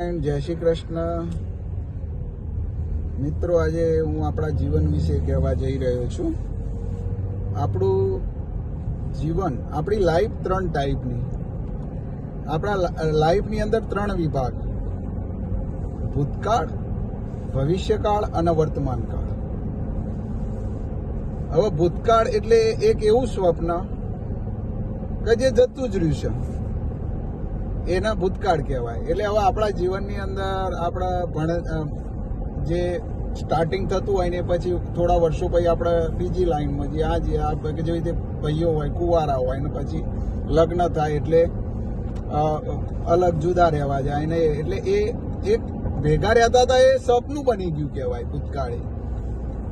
જય શ્રી કૃષ્ણ મિત્રો, આજે હું આપણા જીવન વિશે કહેવા જઈ રહ્યો છું. આપણું જીવન, આપણી લાઈફ 3 ટાઈપની. આપણા લાઈફની અંદર 3 વિભાગ: ભૂતકાળ, ભવિષ્યકાળ અને વર્તમાનકાળ. હવે ભૂતકાળ એટલે એક એવું સ્વપ્ન કે જે જતું જ રહ્યું છે, એના ભૂતકાળ કહેવાય. એટલે હવે આપણા જીવનની અંદર આપણા જે સ્ટાર્ટિંગ થતું હોય ને પછી થોડા વર્ષો પછી આપણે બીજી લાઈનમાં જે જેવી રીતે ભાઈઓ હોય, કુંવારા હોય ને પછી લગ્ન થાય એટલે અલગ જુદા રહેવા જાય ને, એટલે એ એક ભેગા રહેતા હતા, એ સપનું બની ગયું કહેવાય ભૂતકાળે.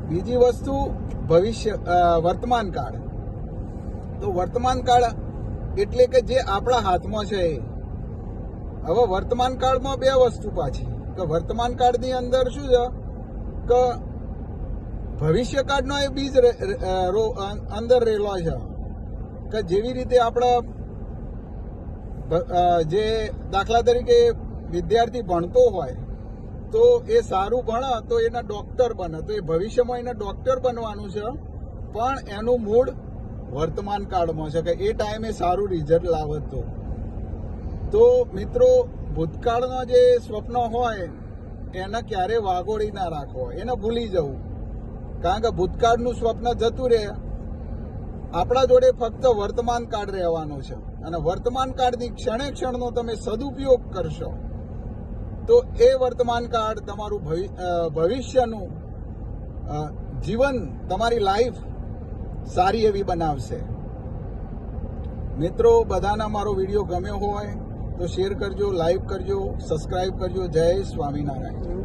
બીજી વસ્તુ વર્તમાન કાળ. તો વર્તમાન કાળ એટલે કે જે આપણા હાથમાં છે એ. હવે વર્તમાન કાળમાં 2 વસ્તુ પાછી, કે વર્તમાન કાળની અંદર શું છે કે ભવિષ્ય કાળનો એ બીજ અંદર રહેલો છે. કે જેવી રીતે આપણા જે દાખલા તરીકે વિદ્યાર્થી ભણતો હોય તો એ સારું ભણે તો એના ડોક્ટર બને, તો એ ભવિષ્યમાં એને ડોક્ટર બનવાનું છે, પણ એનું મૂળ વર્તમાન કાળમાં છે કે એ ટાઈમે સારું રિઝલ્ટ લાવે. તો મિત્રો, ભૂતકાળનો જે સ્વપ્ન હોય એને ક્યારે વાગોળી ના રાખવો, એને ભૂલી જવું. કારણ કે ભૂતકાળનું સ્વપ્ન જતું રહે, આપણા જોડે ફક્ત વર્તમાન કાળ રહેવાનો છે. અને વર્તમાન કાળની ક્ષણે ક્ષણનો તમે સદુપયોગ કરશો તો એ વર્તમાન કાળ તમારું ભવિષ્યનું જીવન, તમારી લાઈફ સારી એવી બનાવશે. મિત્રો, બધાને મારો વિડીયો ગમ્યો હોય તો શેર કરજો, લાઈક કરજો, સબસ્ક્રાઈબ કરજો. જય સ્વામિનારાયણ.